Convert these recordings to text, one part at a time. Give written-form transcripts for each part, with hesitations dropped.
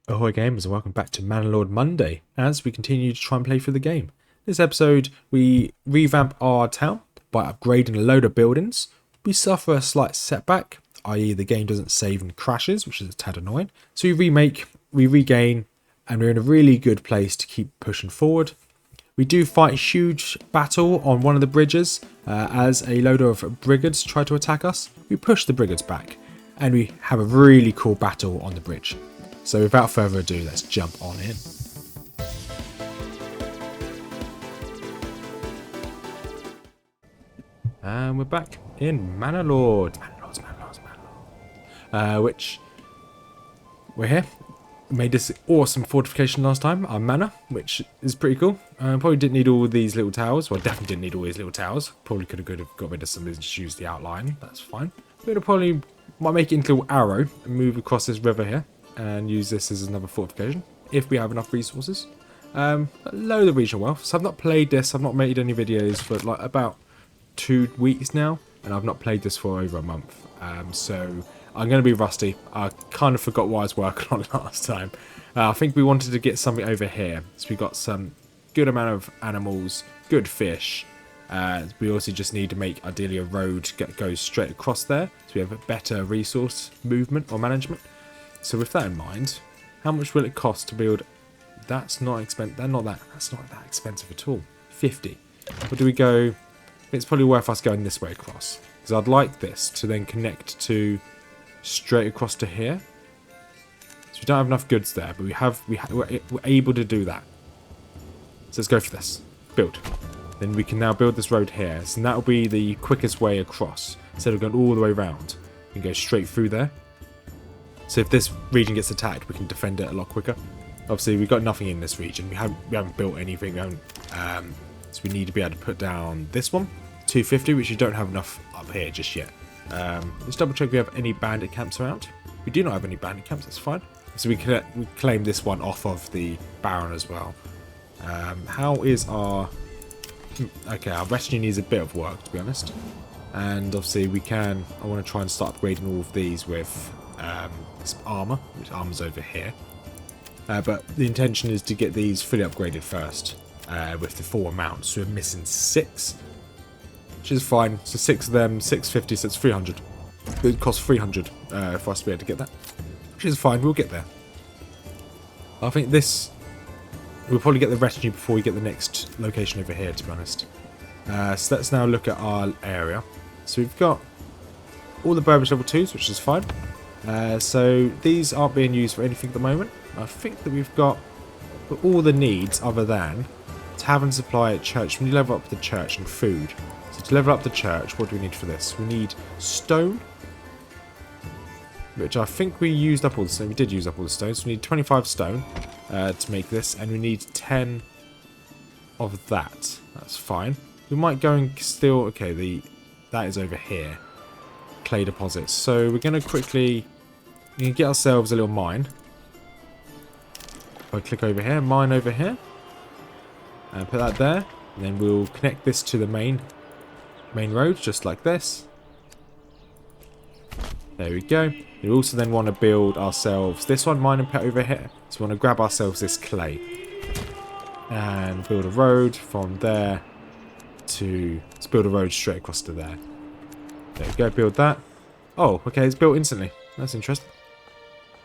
Ahoy gamers and welcome back to Manor Lord Monday as we continue to try and play through the game. This episode we revamp our town by upgrading a load of buildings. We suffer a slight setback, i.e. the game doesn't save and crashes, which is a tad annoying. So we remake, we regain, and we're in a really good place to keep pushing forward. We do fight a huge battle on one of the bridges as a load of brigands try to attack us. We push the brigands back and we have a really cool battle on the bridge. So without further ado, let's jump on in. And we're back in Manor Lords. Which we're here. We made this awesome fortification last time, our manor, which is pretty cool. Probably didn't need all these little towers. Well, definitely didn't need all these little towers. Probably could have got rid of some of these and just used the outline. That's fine. We're gonna might make it into a little arrow and move across this river here. And use this as another fortification if we have enough resources. A load of regional wealth. So I've not played this. I've not made any videos for like about 2 weeks now, and I've not played this for over a month. So I'm going to be rusty. I kind of forgot what I was working on last time. I think we wanted to get something over here. So we got some good amount of animals, good fish. We also just need to make ideally a road that goes straight across there, so we have a better resource movement or management. So with that in mind, how much will it cost to build? That's not expensive. That's not that expensive at all. 50. Or do we go? It's probably worth us going this way across, because I'd like this to then connect to straight across to here. So we don't have enough goods there, but we're able to do that. So let's go for this. Build. Then we can now build this road here, so that will be the quickest way across. Instead of going all the way around, we can go straight through there. So if this region gets attacked, we can defend it a lot quicker. Obviously, we've got nothing in this region. We haven't built anything. So we need to be able to put down this one, 250, which you don't have enough up here just yet. Let's double check if we have any bandit camps around. We do not have any bandit camps. That's fine. So we claim this one off of the Baron as well. How is our? Okay, our retinue needs a bit of work, to be honest. And obviously, I want to try and start upgrading all of these with. This armor, which armor's over here, but the intention is to get these fully upgraded first with the full amount. So we're missing 6, which is fine. So 6 of them, 650, so it's 300. It costs 300 for us to be able to get that, which is fine. We'll get there. I think we'll probably get the retinue before we get the next location over here, to be honest. So let's now look at our area. So we've got all the Burbage level 2s, which is fine. So these aren't being used for anything at the moment. I think that we've got all the needs other than tavern supply at church. We need to level up the church and food. So to level up the church, what do we need for this? We need stone, which I think we used up all the stone. We did use up all the stone. So we need 25 stone to make this, and we need 10 of that. That's fine. We might go and still. Okay, that is over here. Clay deposits. So we're going to quickly. We can get ourselves a little mine. If I click over here, mine over here, and put that there, and then we'll connect this to the main road, just like this. There we go. We also then want to build ourselves this one, mine and pet over here. So we want to grab ourselves this clay and build a road from there to. Let's build a road straight across to there. There we go. Build that. Oh, okay. It's built instantly. That's interesting.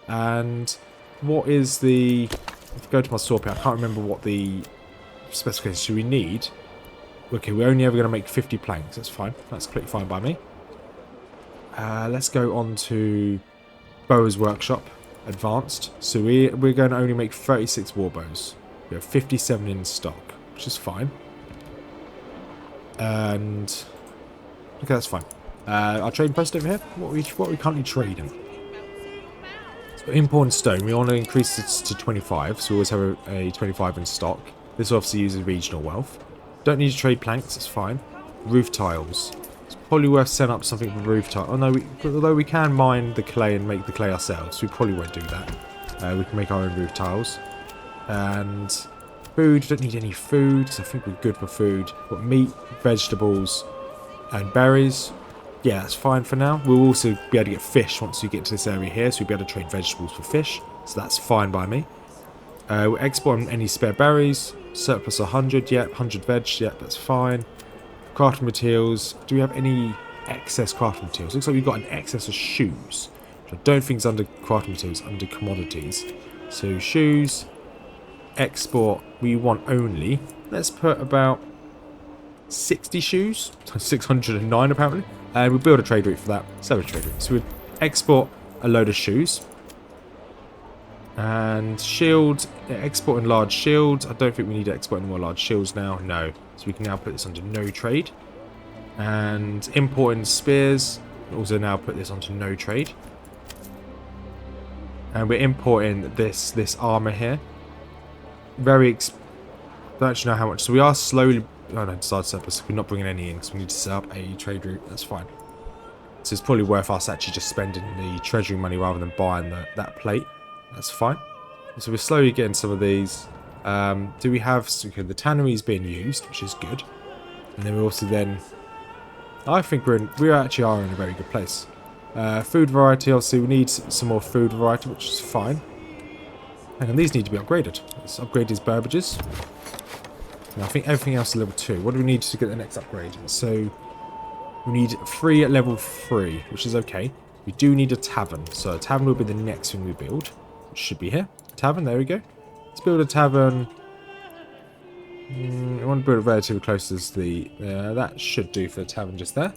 And what is the... If I go to my saw pit, I can't remember what the specifications we need. Okay, we're only ever going to make 50 planks. That's fine. That's completely fine by me. Let's go on to Bower's Workshop, Advanced. So we're going to only make 36 war bows. We have 57 in stock, which is fine. And... Okay, that's fine. Our trading post over here. What are we currently trading? So importing stone, we want to increase this to 25, so we always have a 25 in stock. This obviously uses regional wealth. Don't need to trade planks, it's fine. Roof tiles. It's probably worth setting up something for roof tile. Oh no, although we can mine the clay and make the clay ourselves, we probably won't do that. We can make our own roof tiles. And food, don't need any food, so I think we're good for food. Got meat, vegetables, and berries. Yeah, that's fine for now. We'll also be able to get fish once we get to this area here, so we'll be able to trade vegetables for fish. So that's fine by me. We're exporting any spare berries. Surplus 100, yep. 100 veg, yep, that's fine. Crafting materials. Do we have any excess crafting materials? Looks like we've got an excess of shoes. Which I don't think is under crafting materials, under commodities. So shoes, export, we want only. Let's put about 60 shoes. 609 apparently. And we'll build a trade route for that. Sell a trade route. So we'll export a load of shoes. And shields, exporting large shields. I don't think we need to export any more large shields now. No. So we can now put this under no trade. And importing spears. Also now put this onto no trade. And we're importing this armor here. Don't actually know how much. So we are slowly. Oh no, decide surplus. We're not bringing any in because we need to set up a trade route. That's fine. So it's probably worth us actually just spending the treasury money rather than buying that plate. That's fine. So we're slowly getting some of these. Do we have... Okay, the tannery is being used, which is good. And then we also then... I think we actually are in a very good place. Food variety, obviously we need some more food variety, which is fine. And these need to be upgraded. Let's upgrade these Burbages. And I think everything else is level 2. What do we need to get the next upgrade? So we need 3 at level 3, which is okay. We do need a tavern. So a tavern will be the next thing we build. Should be here. Tavern, there we go. Let's build a tavern. I want to build it relatively close as the... that should do for the tavern just there.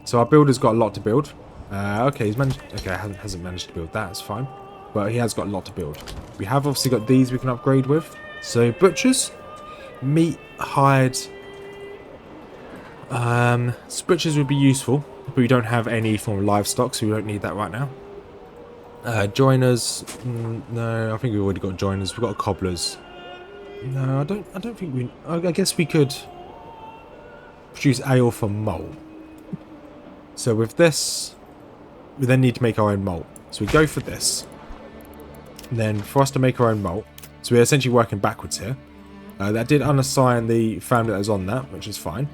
So our builder's got a lot to build. Okay, he's managed... Okay, hasn't managed to build that. That's fine. But he has got a lot to build. We have obviously got these we can upgrade with. So butchers. Meat, hide. So butchers would be useful. But we don't have any form of livestock, so we don't need that right now. Joiners, no, I think we've already got joiners. We've got cobblers. No, I don't think we... I guess we could produce ale from malt. So with this, we then need to make our own malt. So we go for this. And then for us to make our own malt, so we're essentially working backwards here. That did unassign the family that was on that, which is fine.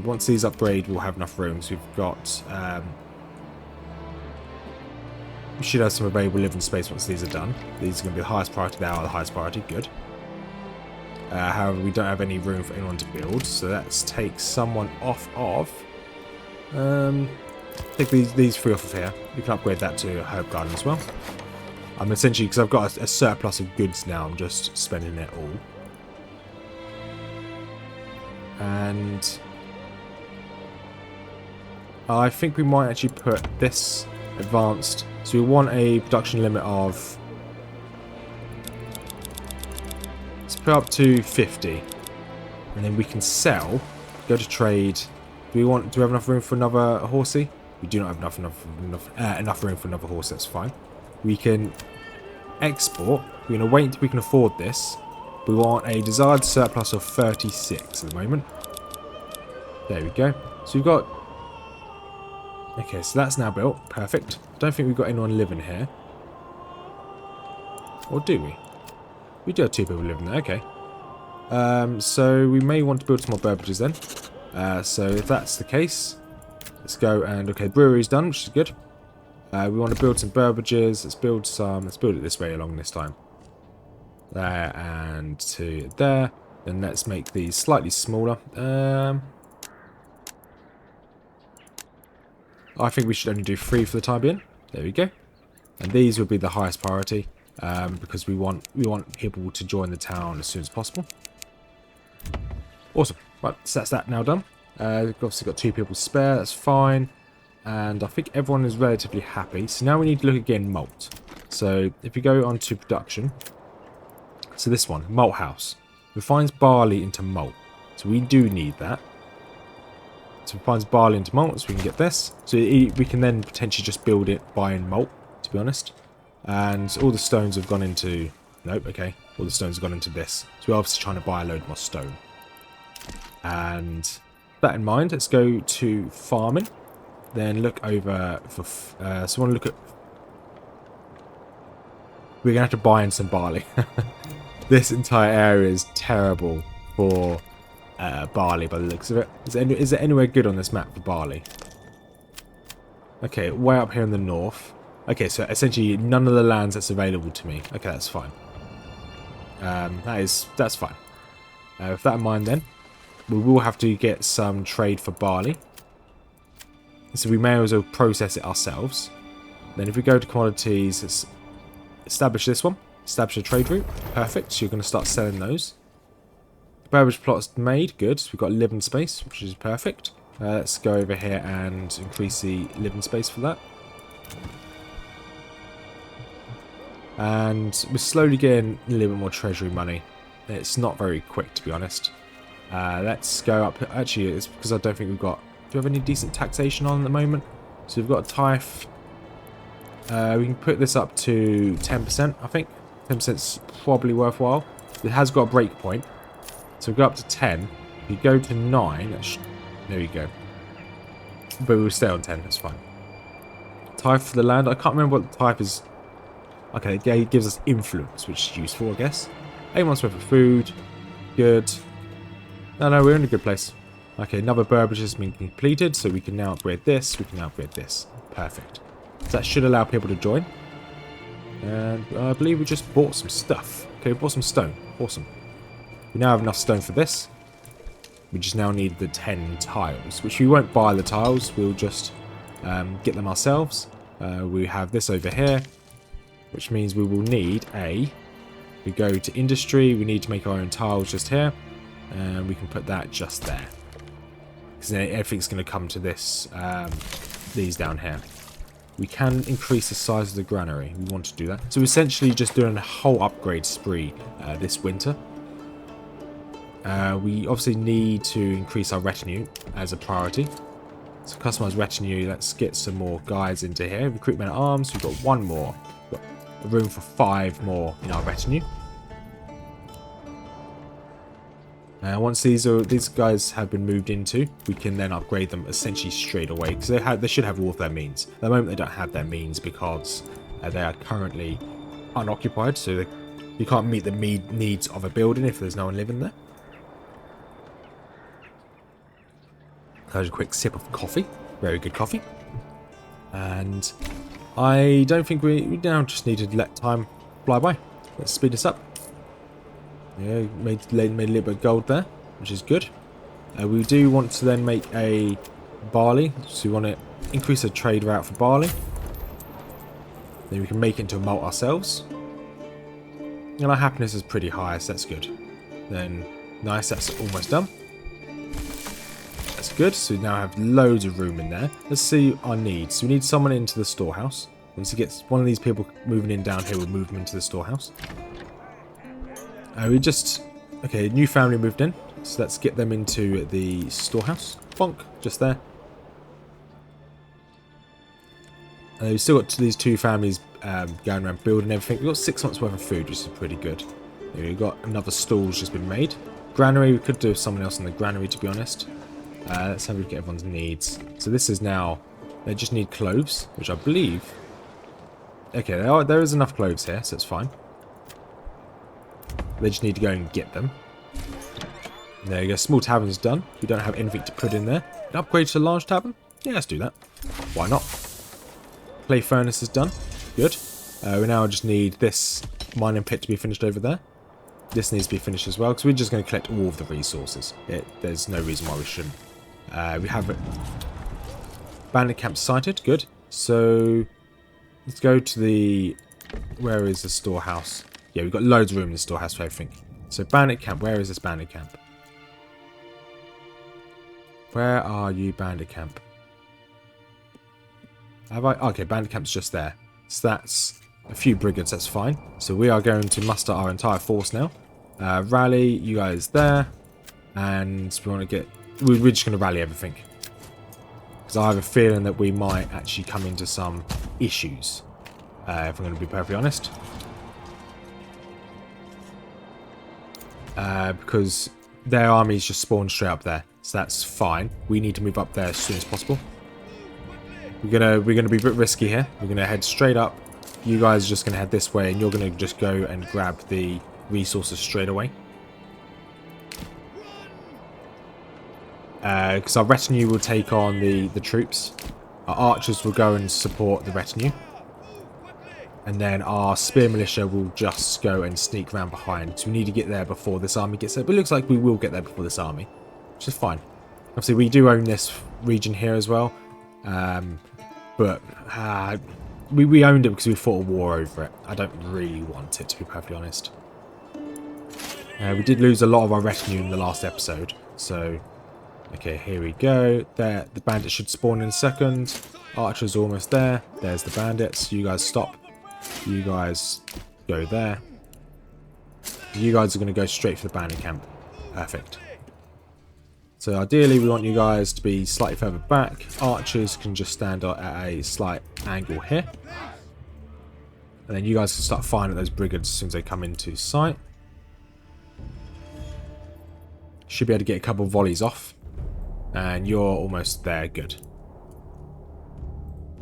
Once these upgrade, we'll have enough room. So we've got... we should have some available living space once these are done. These are going to be the highest priority. They are the highest priority. Good. However, we don't have any room for anyone to build. So let's take someone off of... take these 3 off of here. We can upgrade that to a herb garden as well. I'm essentially... Because I've got a surplus of goods now. I'm just spending it all. And... I think we might actually put this advanced... So we want a production limit of... Let's put up to 50. And then we can sell, go to trade. Do we have enough room for another horsey? We do not have enough room for another horse, that's fine. We can export. We're going to wait until we can afford this. We want a desired surplus of 36 at the moment. There we go. So we've got... Okay, so that's now built. Perfect. Don't think we've got anyone living here. Or do we? We do have 2 people living there. Okay. So we may want to build some more Burbages then. So if that's the case, let's go and... Okay, brewery's done, which is good. We want to build some Burbages. Let's build it this way along this time. There and to there. Then let's make these slightly smaller. I think we should only do 3 for the time being. There we go. And these will be the highest priority because we want people to join the town as soon as possible. Awesome. Right, so that's that now done. We've obviously got 2 people spare. That's fine. And I think everyone is relatively happy. So now we need to look again malt. So if we go on to production. So this one, malt house. Refines barley into malt. So we do need that. So refines barley into malt, so we can get this. So we can then potentially just build it by in malt, to be honest. And all the stones have gone into... Nope, okay. All the stones have gone into this. So we're obviously trying to buy a load more stone. And that in mind, let's go to farming. Then look over for... so I want to look at... We're going to have to buy in some barley. This entire area is terrible for... barley by the looks of it. Is there anywhere good on this map for barley? Okay, way up here in the north. Okay, so essentially none of the lands that's available to me. Okay, that's fine. That's fine. With that in mind then, we will have to get some trade for barley. So we may as well process it ourselves. Then if we go to commodities, let's establish this one. Establish a trade route. Perfect. So you're going to start selling those. Beverage plots made. Good. So we've got living space, which is perfect. Let's go over here and increase the living space for that. And we're slowly getting a little bit more treasury money. It's not very quick, to be honest. Let's go up. Actually, it's because I don't think we've got... Do we have any decent taxation on at the moment? So we've got a tithe. We can put this up to 10%, I think. 10% is probably worthwhile. It has got a break point. So we go up to 10. If you go to 9, there we go. But we'll stay on 10, that's fine. Tithe for the land. I can't remember what the tithe is. Okay, yeah, it gives us influence, which is useful, I guess. 8 months worth of food. Good. No, we're in a good place. Okay, another burbage has been completed, so we can now upgrade this. We can now upgrade this. Perfect. So that should allow people to join. And I believe we just bought some stuff. Okay, we bought some stone. Awesome. We now have enough stone for this. We just now need the 10 tiles, which we won't buy the tiles. We'll just get them ourselves. We have this over here, which means we will need we go to industry. We need to make our own tiles just here. And we can put that just there. Because then everything's going to come to this, these down here. We can increase the size of the granary. We want to do that. So we're essentially just doing a whole upgrade spree this winter. We obviously need to increase our retinue as a priority. So customize retinue. Let's get some more guys into here. Recruit men at arms. We've got one more. We've got room for 5 more in our retinue. Once these guys have been moved into, we can then upgrade them essentially straight away, because they should have all of their means. At the moment they don't have their means because they are currently unoccupied, so you can't meet the needs of a building if there's no one living there. There's a quick sip of coffee. Very good coffee. And I don't think we now just need to let time fly by. Let's speed this up. Yeah, made a little bit of gold there, which is good. We do want to then make a barley, so we want to increase the trade route for barley. Then we can make it into a malt ourselves. And our happiness is pretty high, so that's good. Then, nice, that's almost done. That's good, so we now have loads of room in there. Let's see our needs. So we need someone into the storehouse. Once we get one of these people moving in down here, we'll move them into the storehouse. Okay, new family moved in, so let's get them into the storehouse. Bonk, just there. And we've still got these 2 families going around building everything. We've got 6 months worth of food, which is pretty good. We've got another stall's just been made. Granary, we could do someone else in the granary, to be honest. Let's have a look at everyone's needs. So this is now, they just need cloves, which I believe... Okay, there is enough cloves here, so it's fine. They just need to go and get them. There you go. Small tavern's done. We don't have anything to put in there. An upgrade to a large tavern? Yeah, let's do that. Why not? Clay furnace is done. Good. We now just need this mining pit to be finished over there. This needs to be finished as well, because we're just going to collect all of the resources. There's no reason why we shouldn't. We have it. Bandit camp sighted. Good. So let's go to the... Where is the storehouse? Yeah, we've got loads of room in the storehouse for everything. So bandit camp, where is this bandit camp? Where are you, bandit camp? Have I? Okay, bandit camp's just there. So that's a few brigands, that's fine. So we are going to muster our entire force now. Rally, you guys there. And we want to get... We're just going to rally everything. Because I have a feeling that we might actually come into some issues. If I'm going to be perfectly honest. Because their armies just spawned straight up there, so that's fine. We need to move up there as soon as possible. We're gonna be a bit risky here. We're gonna head straight up. You guys are just gonna head this way, and you're gonna just go and grab the resources straight away. Because our retinue will take on the troops. Our archers will go and support the retinue. And then our spear militia will just go and sneak around behind. So we need to get there before this army gets there. But it looks like we will get there before this army, which is fine. Obviously, we do own this region here as well. But we owned it because we fought a war over it. I don't really want it, to be perfectly honest. We did lose a lot of our retinue in the last episode. So, okay, here we go. There, the bandits should spawn in a second. Archer's almost there. There's the bandits. You guys stop. You guys go there. You guys are going to go straight for the bandit camp. Perfect. So ideally we want you guys to be slightly further back. Archers can just stand at a slight angle here. And then you guys can start firing at those brigands as soon as they come into sight. Should be able to get a couple of volleys off. And you're almost there. Good.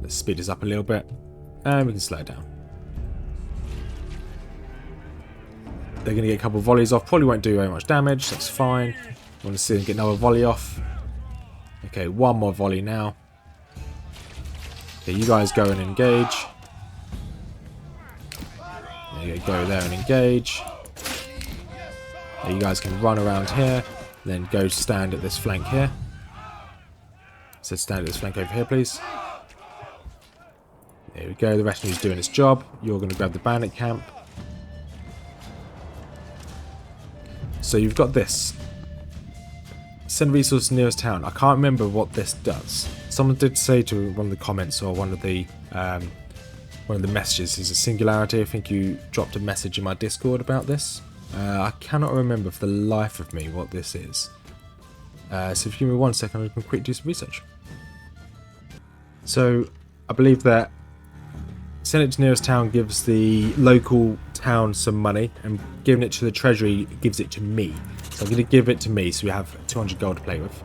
Let's speed this up a little bit. And we can slow it down. They're going to get a couple of volleys off. Probably won't do very much damage. That's fine. Want to see them get another volley off. Okay, one more volley now. Okay, you guys go and engage. There you go there and engage. There, you guys can run around here. Then go stand at this flank here. So stand at this flank over here, please. There we go. The retinue's doing its job. You're going to grab the bandit camp. So you've got this. Send resources nearest town. I can't remember what this does. Someone did say to one of the comments or one of the messages is a singularity. I think you dropped a message in my Discord about this. I cannot remember for the life of me what this is. So if you give me 1 second, I can quickly do some research. So I believe that send it to nearest town gives the local town some money, and giving it to the treasury gives it to me. So I'm going to give it to me so we have 200 gold to play with.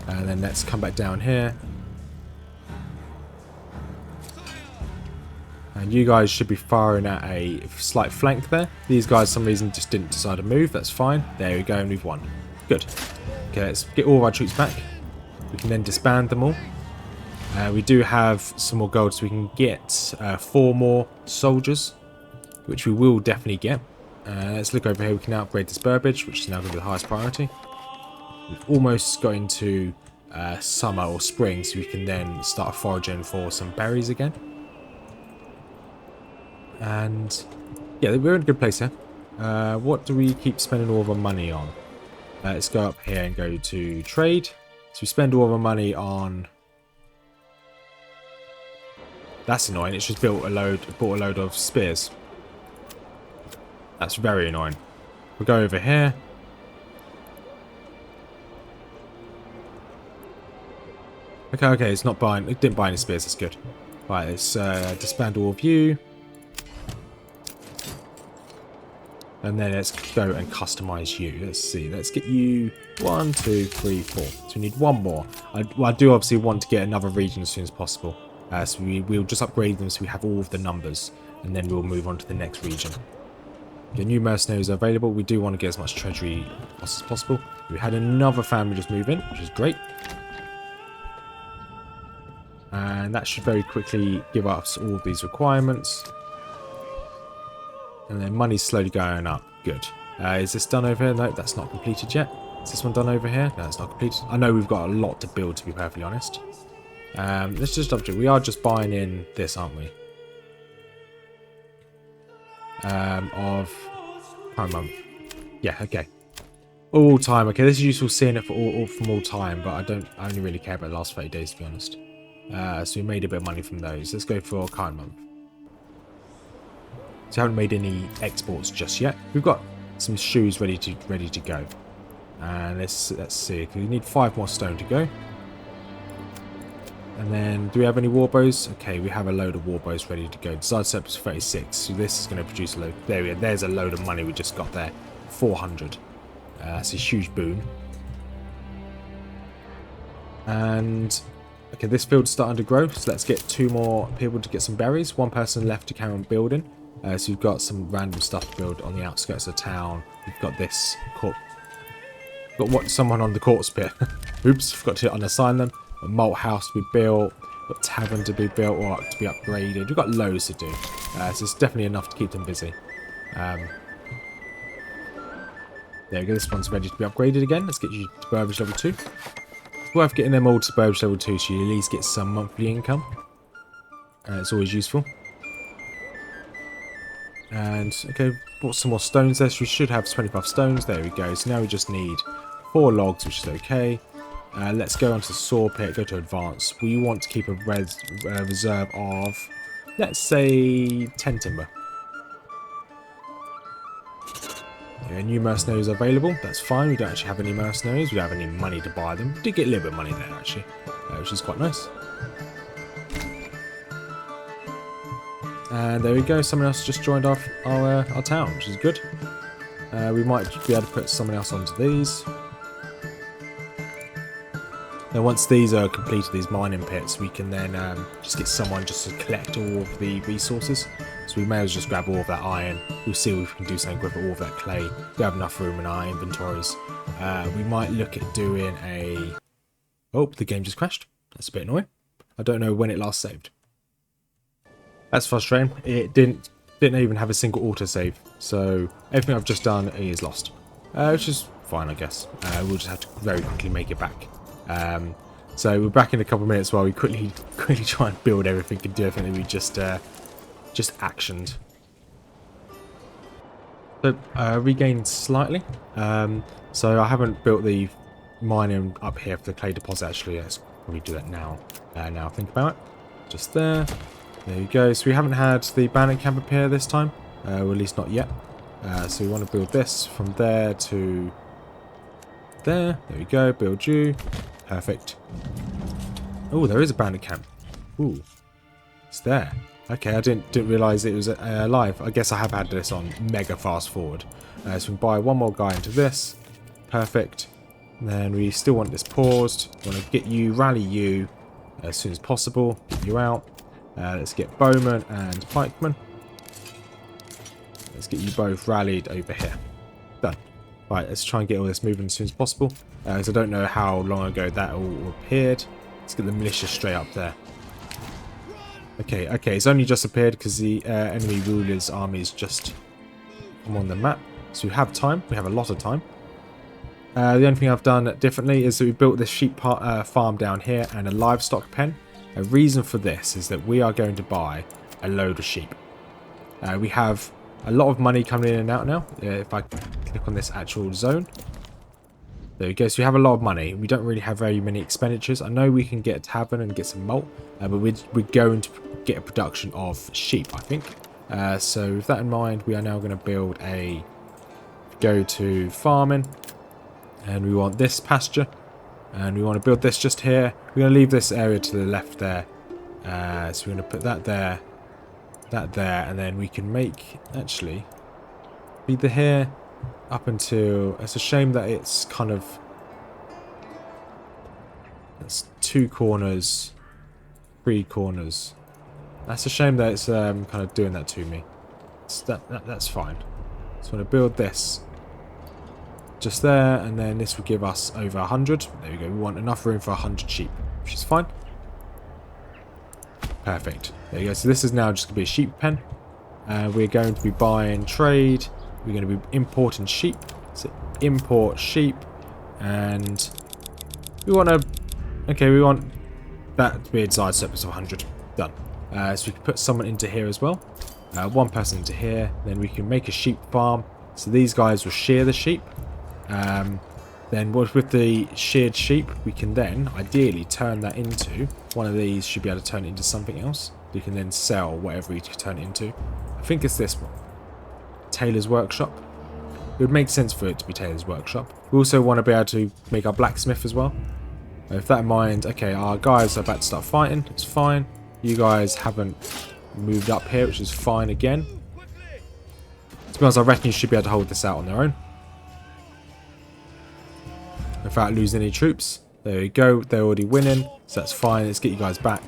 And then let's come back down here. And you guys should be firing at a slight flank there. These guys, for some reason, just didn't decide to move. That's fine. There we go, and we've won. Good. Okay, let's get all of our troops back. We can then disband them all. We do have some more gold, so we can get 4 more soldiers, which we will definitely get. Let's look over here. We can now upgrade this Burbage, which is now going to be the highest priority. We've almost got into summer or spring, so we can then start foraging for some berries again. And yeah, we're in a good place here. What do we keep spending all of our money on? Let's go up here and go to trade. So we spend all of our money on... That's annoying. It's just bought a load of spears. That's very annoying. We'll go over here. Okay, it's not buying. It didn't buy any spears. That's good. Right, let's disband all of you. And then let's go and customize you. Let's see. Let's get you 1, 2, 3, 4. So we need 1 more. I do obviously want to get another region as soon as possible. So we'll just upgrade them so we have all of the numbers. And then we'll move on to the next region. The new mercenaries are available. We do want to get as much treasury as possible. We had another family just move in, which is great. And that should very quickly give us all of these requirements. And then money's slowly going up. Good. Is this done over here? No, that's not completed yet. Is this one done over here? No, it's not completed. I know we've got a lot to build, to be perfectly honest. Let's just double check. We are just buying in this, aren't we? Of time month. Yeah, okay. All time. Okay, this is useful seeing it for from all time, but I only really care about the last 30 days, to be honest. So we made a bit of money from those. Let's go for current month. So we haven't made any exports just yet. We've got some shoes ready to go. And let's see. We need 5 more stone to go. And then, do we have any warbows? Okay, we have a load of warbows ready to go. Desired surplus 36. So this is going to produce a load. There we go. There's a load of money we just got there. 400. That's a huge boon. And okay, this field's starting to grow. So let's get 2 more people to get some berries. 1 person left to carry on building. So we've got some random stuff to build on the outskirts of town. We've got this court. Got someone on the corpse pit. Oops, forgot to unassign them. A malt house we built. Got tavern to be built or to be upgraded. We've got loads to do. So it's definitely enough to keep them busy. There we go. This one's ready to be upgraded again. Let's get you to Burbage level 2. It's worth getting them all to Burbage level 2 so you at least get some monthly income. It's always useful. And, okay, bought some more stones there. So we should have 25 stones. There we go. So now we just need 4 logs, which is okay. Let's go onto the saw pit, go to advanced. We want to keep a reserve of, let's say, 10 timber. Okay, new mercenaries are available. That's fine. We don't actually have any mercenaries. We don't have any money to buy them. We did get a little bit of money there, actually, which is quite nice. And there we go. Someone else just joined our town, which is good. We might be able to put someone else onto these. Now once these are completed, these mining pits, we can then just get someone just to collect all of the resources. So we may as well just grab all of that iron. We'll see if we can do something with all of that clay. We have enough room in our inventories. We might look at doing a... Oh, the game just crashed. That's a bit annoying. I don't know when it last saved. That's frustrating. It didn't even have a single autosave. So everything I've just done is lost. Which is fine, I guess. We'll just have to very quickly make it back. So we're back in a couple of minutes while we quickly try and build everything and do everything that we just actioned. So regained slightly. So I haven't built the mining up here for the clay deposit actually. Let's probably do that now. Now I think about it. Just there. There you go. So we haven't had the bandit camp appear this time. Or at least not yet. So we want to build this from there to there. There we go. Build you. Perfect. Oh, there is a bandit camp. Ooh. It's there. Okay, I didn't realise it was alive. I guess I have had this on mega fast forward. So we can buy one more guy into this. Perfect. And then we still want this paused. We want to get you, rally you as soon as possible. Get you out. Let's get bowman and pikeman. Let's get you both rallied over here. Done. Right, let's try and get all this moving as soon as possible. Because I don't know how long ago that all appeared. Let's get the militia straight up there. Okay, it's only just appeared because the enemy ruler's army is just on the map. So we have time. We have a lot of time. The only thing I've done differently is that we built this sheep farm down here and a livestock pen. A reason for this is that we are going to buy a load of sheep. We have a lot of money coming in and out now. If I click on this actual zone. There we go. So we have a lot of money. We don't really have very many expenditures. I know we can get a tavern and get some malt. But we're going to get a production of sheep, I think. So with that in mind, we are now going to build a... Go to farming. And we want this pasture. And we want to build this just here. We're going to leave this area to the left there. So we're going to put that there. That there. And then we can make, actually, either here up until... It's a shame that it's kind of... It's 2 corners, 3 corners. That's a shame that it's kind of doing that to me. That's fine. So I'm going to build this. Just there, and then this will give us over 100. There we go. We want enough room for 100 sheep, which is fine. Perfect. There you go. So this is now just going to be a sheep pen. We're going to be buying trade. We're going to be importing sheep. So import sheep, and we want to. Okay, we want that to be a desired surplus of 100. Done. So we can put someone into here as well. One person into here. Then we can make a sheep farm. So these guys will shear the sheep. Then with the sheared sheep, we can then ideally turn that into... One of these should be able to turn it into something else. You can then sell whatever you can turn it into. I think it's this one. Tailor's Workshop. It would make sense for it to be Tailor's Workshop. We also want to be able to make our blacksmith as well. With that in mind, okay, our guys are about to start fighting. It's fine. You guys haven't moved up here, which is fine again. To be honest, our retinue should be able to hold this out on their own. Without losing any troops. There we go. They're already winning, so that's fine. Let's get you guys back.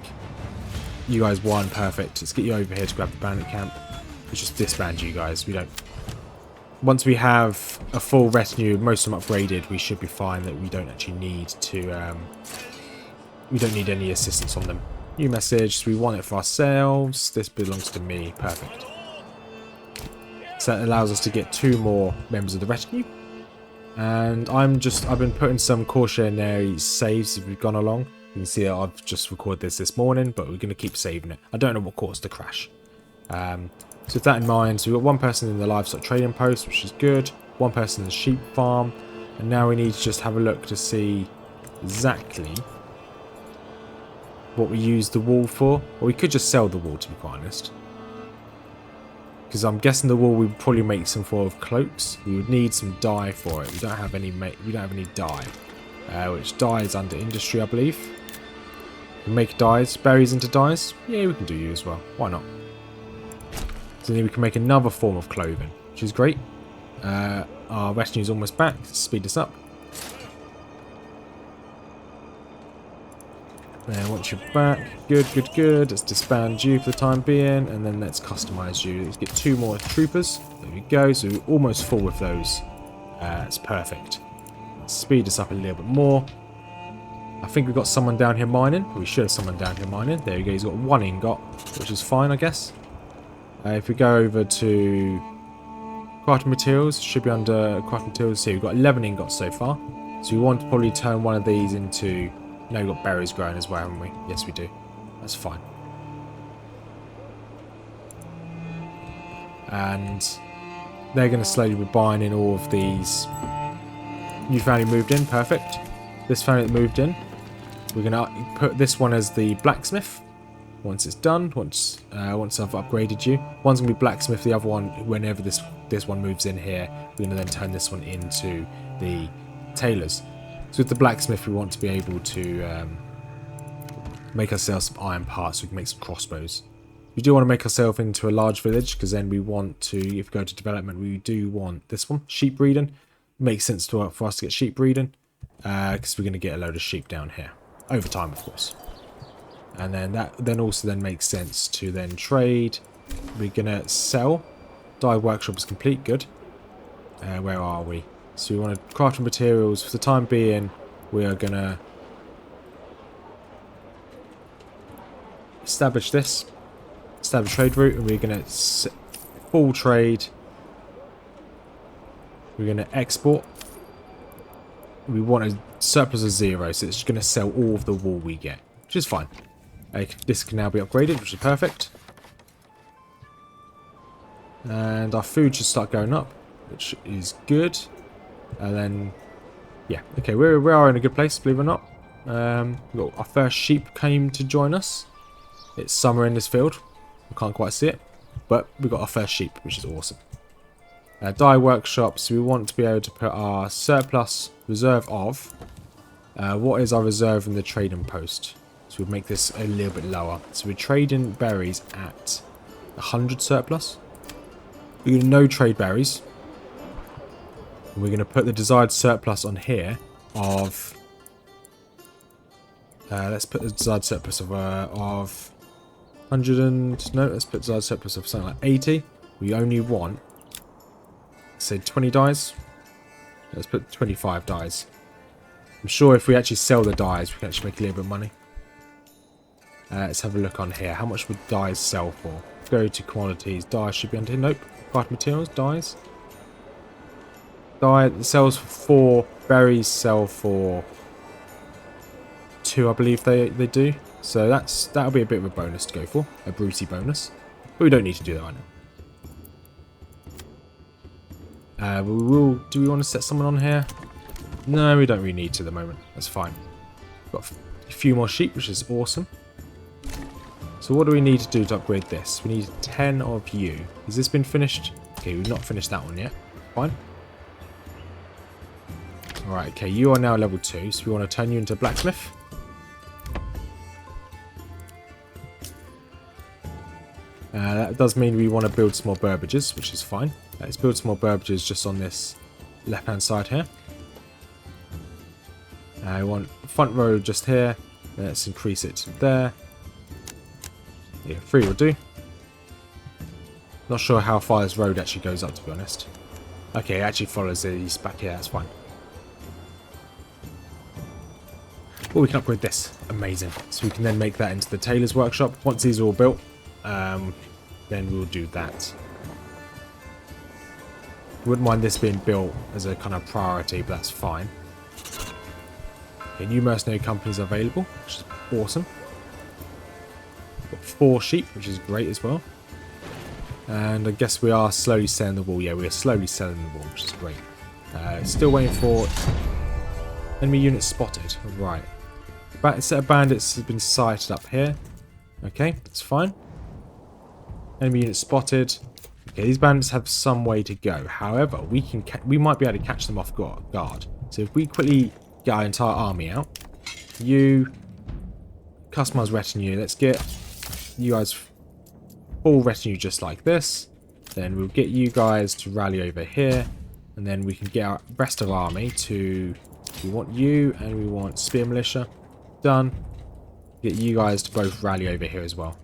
You guys won. Perfect. Let's get you over here to grab the bandit camp. Let's just disband you guys. We don't... Once we have a full retinue, most of them upgraded, we should be fine. That we don't actually need to... we don't need any assistance on them. New message. So we want it for ourselves. This belongs to me. Perfect. So that allows us to get 2 more members of the retinue. And I've been putting some cautionary saves as we've gone along. You can see that I've just recorded this morning, but we're going to keep saving it. I don't know what caused the crash. So with that in mind, so we've got 1 person in the livestock trading post, which is good. 1 person in the sheep farm. And now we need to just have a look to see exactly what we use the wool for. Or we could just sell the wool, to be quite honest. Because I'm guessing the wool we would probably make some form of cloaks. We would need some dye for it. We don't have any dye. Which dye is under industry, I believe. We can make dyes, berries into dyes. Yeah, we can do you as well. Why not? So then we can make another form of clothing, which is great. Our retinue is almost back. Let's speed this up. And once you're back, good. Let's disband you for the time being, and then let's customize you. Let's get 2 more troopers. There we go. So we're almost full with those. That's perfect. Let's speed this up a little bit more. I think we've got someone down here mining. We should have someone down here mining. There we go. He's got 1 ingot, which is fine, I guess. If we go over to crafting materials, should be under crafting materials. See, we've got 11 ingots so far. So we want to probably turn one of these into... No, we've got berries growing as well, haven't we? Yes, we do. That's fine. And they're going to slowly be buying in all of these. New family moved in. Perfect. This family that moved in. We're going to put this one as the blacksmith. Once it's done, once I've upgraded you. One's going to be blacksmith. The other one, whenever this one moves in here, we're going to then turn this one into the tailors. So with the blacksmith, we want to be able to make ourselves some iron parts so we can make some crossbows. We do want to make ourselves into a large village, because then we want to, if we go to development, we do want this one, sheep breeding. It makes sense for us to get sheep breeding, because we're going to get a load of sheep down here. Over time, of course. And then that also makes sense to then trade. We're going to sell. Dye workshop is complete, good. Where are we? So we want to craft materials. For the time being, we are going to establish this. Establish trade route, and we're going to full trade. We're going to export. We want a surplus of 0, so it's going to sell all of the wool we get, which is fine. This can now be upgraded, which is perfect. And our food should start going up, which is good. And then, yeah, okay, we are in a good place, believe it or not. Our first sheep came to join us. It's summer in this field. We can't quite see it, but we got our first sheep, which is awesome. Dye workshop, so we want to be able to put our surplus reserve of. What is our reserve in the trading post? So we'll make this a little bit lower. So we're trading berries at 100 surplus. We're going to no trade berries. And we're going to put the desired surplus on here of... let's put the desired surplus of 100 and... No, let's put desired surplus of something like 80. We only want, say, 20 dyes. Let's put 25 dyes. I'm sure if we actually sell the dyes, we can actually make a little bit of money. Let's have a look on here. How much would dyes sell for? Go to commodities. Dyes should be under here. Nope. Craft materials. Dyes. Dye sells for 4. Berries sell for 2, I believe they do. So that'll be a bit of a bonus to go for. A Brucey bonus. But we don't need to do that right now. Do we want to set someone on here? No, we don't really need to at the moment. That's fine. Got a few more sheep, which is awesome. So what do we need to do to upgrade this? We need 10 of you. Has this been finished? Okay, we've not finished that one yet. Fine. Alright, okay, you are now level 2, so we want to turn you into blacksmith. That does mean we want to build some more burbages, which is fine. Let's build some more burbages just on this left-hand side here. I want front row just here. Let's increase it to there. Yeah, 3 will do. Not sure how far this road actually goes up, to be honest. Okay, it actually follows these back here, that's fine. Oh, we can upgrade this. Amazing. So we can then make that into the tailor's workshop. Once these are all built, then we'll do that. Wouldn't mind this being built as a kind of priority, but that's fine. Okay, new mercenary companies available, which is awesome. Got 4 sheep, which is great as well. And I guess we are slowly selling the wool. Yeah, we are slowly selling the wool, which is great. Still waiting for enemy units spotted. Right. A set of bandits has been sighted up here. Okay, that's fine. Enemy units spotted. Okay, these bandits have some way to go. However, we might be able to catch them off guard. So if we quickly get our entire army out, you customize retinue. Let's get you guys full retinue just like this. Then we'll get you guys to rally over here, and then we can get our rest of our army to. We want you and we want spear militia. Done. Get you guys to both rally over here as well.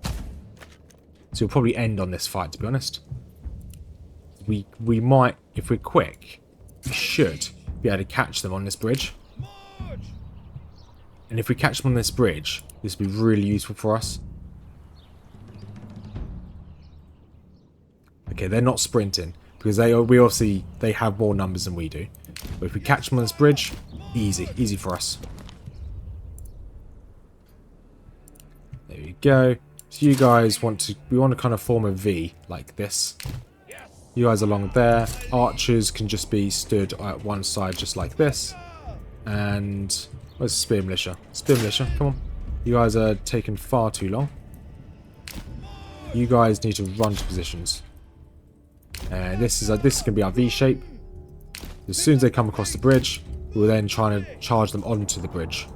So we'll probably end on this fight, to be honest. We might, if we're quick, we should be able to catch them on this bridge. And if we catch them on this bridge, this would be really useful for us. Okay, they're not sprinting because they have more numbers than we do. But if we catch them on this bridge, easy for us. There we go. So you guys want to kind of form a V like this. You guys along there. Archers can just be stood at one side just like this. And where's spear militia? Spear militia, come on. You guys are taking far too long. You guys need to run to positions. And this is going to be our V shape. As soon as they come across the bridge, we'll then try to charge them onto the bridge.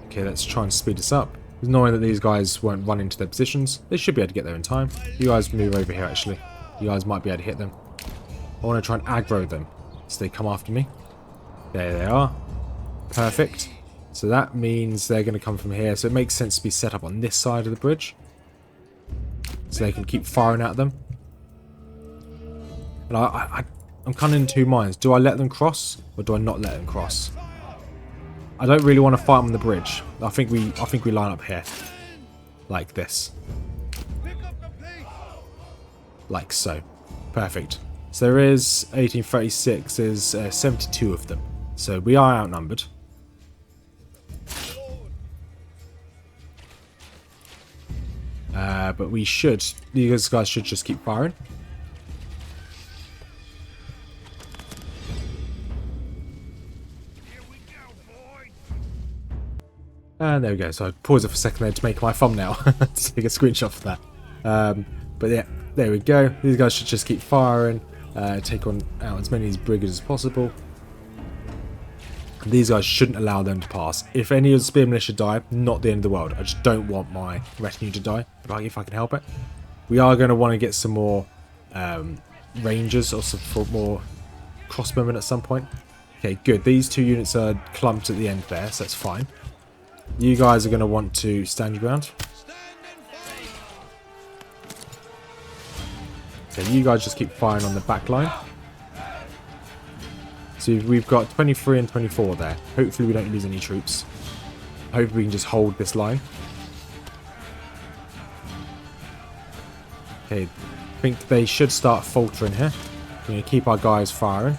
Okay, let's try and speed this up. Knowing that these guys won't run into their positions, they should be able to get there in time. You guys move over here, actually. You guys might be able to hit them. I want to try and aggro them so they come after me. There they are. Perfect. So that means they're going to come from here. So it makes sense to be set up on this side of the bridge, so they can keep firing at them. And I'm kind of in two minds. Do I let them cross or do I not let them cross? I don't really want to fight them on the bridge. I think we line up here, like this, like so. Perfect. So there is 1836. There's 72 of them. So we are outnumbered. But we should. These guys should just keep firing. And there we go. So I paused it for a second there to make my thumbnail. To take a screenshot of that. But yeah, there we go. These guys should just keep firing. Take out as many of these brigands as possible. These guys shouldn't allow them to pass. If any of the spear militia die, not the end of the world. I just don't want my retinue to die, if I can help it. We are going to want to get some more rangers or some more crossbowmen at some point. Okay, good. These two units are clumped at the end there, so that's fine. You guys are going to want to stand your ground. Okay, you guys just keep firing on the back line. So we've got 23 and 24 there. Hopefully we don't lose any troops. Hopefully we can just hold this line. Okay, I think they should start faltering here. We're going to keep our guys firing.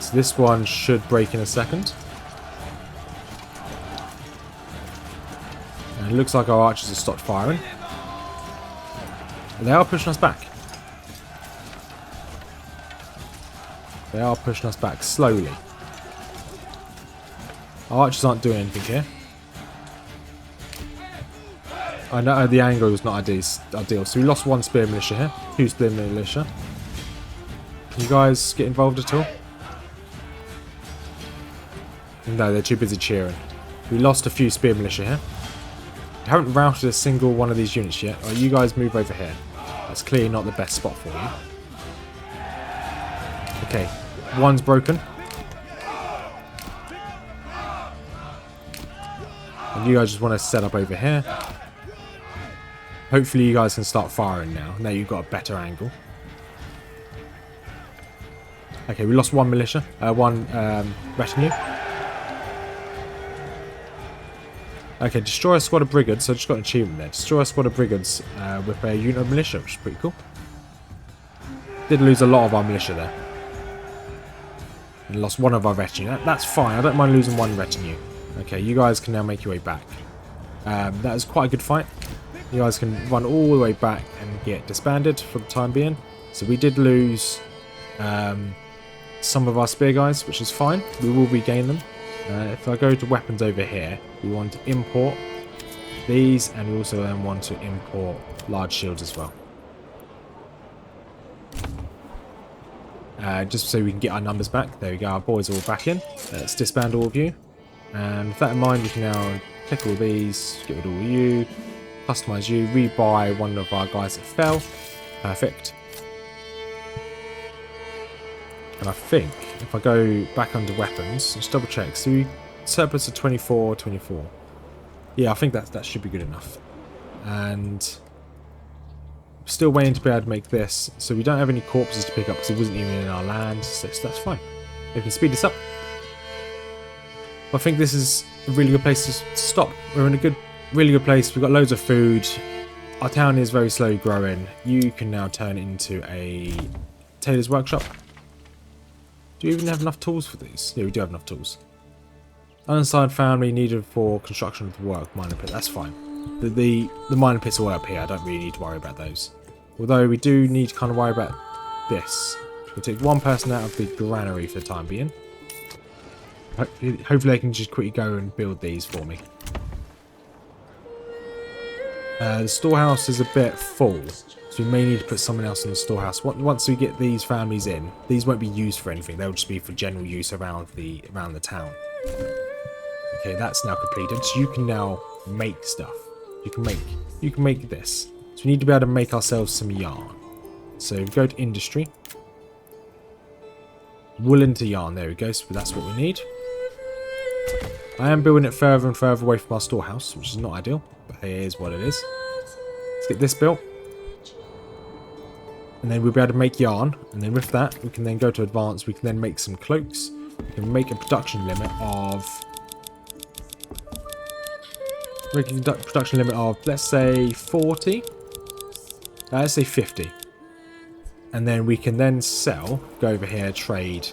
So this one should break in a second. And it looks like our archers have stopped firing. And they are pushing us back. They are pushing us back slowly. Our archers aren't doing anything here. I know the angle was not ideal. So we lost one spear militia here. 2 spear militia. Can you guys get involved at all? No, they're too busy cheering. We lost a few spear militia here. We haven't routed a single one of these units yet. Oh, you guys move over here. That's clearly not the best spot for you. Okay, one's broken. And you guys just want to set up over here. Hopefully you guys can start firing now. Now you've got a better angle. Okay, we lost one militia, one retinue. Okay, destroy a squad of brigands. So I just got an achievement there. Destroy a squad of brigands with a unit of militia, which is pretty cool. Did lose a lot of our militia there. And lost one of our retinue. That's fine. I don't mind losing one retinue. Okay, you guys can now make your way back. That was quite a good fight. You guys can run all the way back and get disbanded for the time being. So we did lose some of our spear guys, which is fine. We will regain them. If I go to weapons over here, we want to import these, and we also then want to import large shields as well. Just so we can get our numbers back. There we go, our boys are all back in. Let's disband all of you. And with that in mind, we can now click all these, get rid of all you, customize you, rebuy one of our guys that fell. Perfect. And I think if I go back under weapons, just double check. So we surplus of 24, 24. Yeah, I think that should be good enough. And still waiting to be able to make this. So we don't have any corpses to pick up because it wasn't even in our land. So that's fine. We can speed this up. I think this is a really good place to stop. We're in a really good place. We've got loads of food. Our town is very slowly growing. You can now turn it into a tailor's workshop. Do we even have enough tools for these? Yeah, we do have enough tools. Unassigned family needed for construction of the work. Minor pit, that's fine. The minor pits are all up here. I don't really need to worry about those. Although we do need to kind of worry about this. We'll take one person out of the granary for the time being. Hopefully they can just quickly go and build these for me. The storehouse is a bit full, so we may need to put someone else in the storehouse. Once we get these families in, these won't be used for anything. They'll just be for general use around the town. Okay, that's now completed. So you can now make stuff. You can make this. So we need to be able to make ourselves some yarn. So go to industry. Wool into yarn. There we go. So that's what we need. I am building it further and further away from our storehouse, which is not ideal, but it is what it is. Let's get this built. And then we'll be able to make yarn, and then with that, we can then go to advanced. We can then make some cloaks. We can make a production limit of... let's say 40. Let's say 50. And then we can then sell, go over here, trade,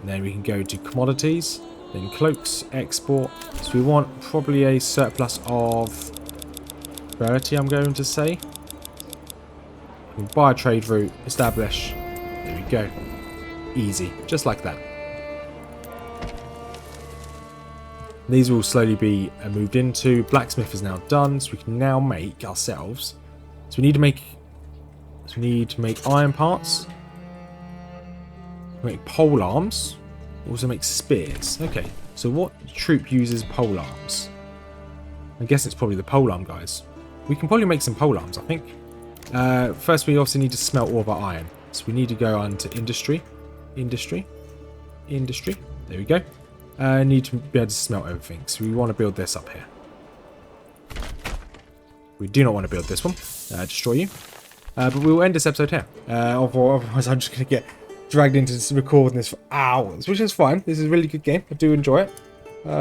and then we can go to commodities. Then cloaks, export. So we want probably a surplus of 30, I'm going to say. We can buy a trade route, establish. There we go. Easy. Just like that. These will slowly be moved into. Blacksmith is now done, so we can now make ourselves. So we need to make iron parts. Make pole arms. Also make spears. Okay, so what troop uses pole arms? I guess it's probably the polearm guys. We can probably make some polearms, I think. First, we also need to smelt all of our iron. So we need to go on to industry. Industry. There we go. Need to be able to smelt everything. So we want to build this up here. We do not want to build this one. Destroy you. But we will end this episode here. Otherwise, I'm just going to get dragged into recording this for hours, which is fine. This is a really good game. I do enjoy it.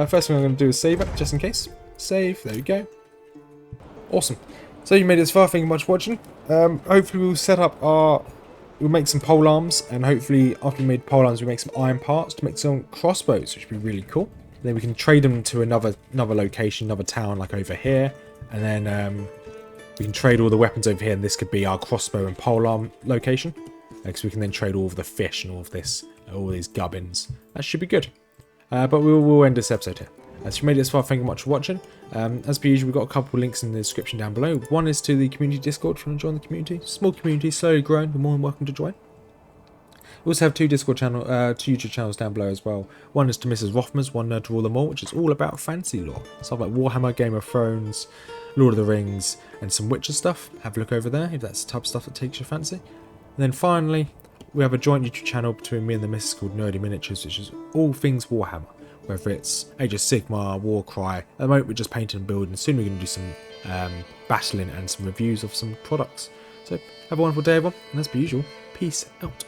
First thing I'm going to do is save it, just in case. Save. There we go. Awesome. So you made it this far. Thank you much for watching. Hopefully we'll set up our... We'll make some pole arms, and hopefully after we made pole arms, we make some iron parts to make some crossbows, which would be really cool. Then we can trade them to another location, another town, like over here, and then we can trade all the weapons over here, and this could be our crossbow and polearm location, because we can then trade all of the fish and all of this, all these gubbins. That should be good. But we'll end this episode here. As you made it this far, thank you much for watching. As per usual, we've got a couple of links in the description down below. One is to the community Discord if you want to join the community. Small community, slowly growing, you're more than welcome to join. We also have two YouTube channels down below as well. One is to Mrs Rothmers, One Nerd to Rule Them All, which is all about fantasy lore. Stuff like Warhammer, Game of Thrones, Lord of the Rings, and some Witcher stuff. Have a look over there if that's the type of stuff that takes your fancy. And then finally, we have a joint YouTube channel between me and the missus called Nerdy Miniatures, which is all things Warhammer. Whether it's Age of Sigmar, Warcry. At the moment we're just painting and building. Soon we're going to do some battling and some reviews of some products. So have a wonderful day everyone, and as per usual, peace out.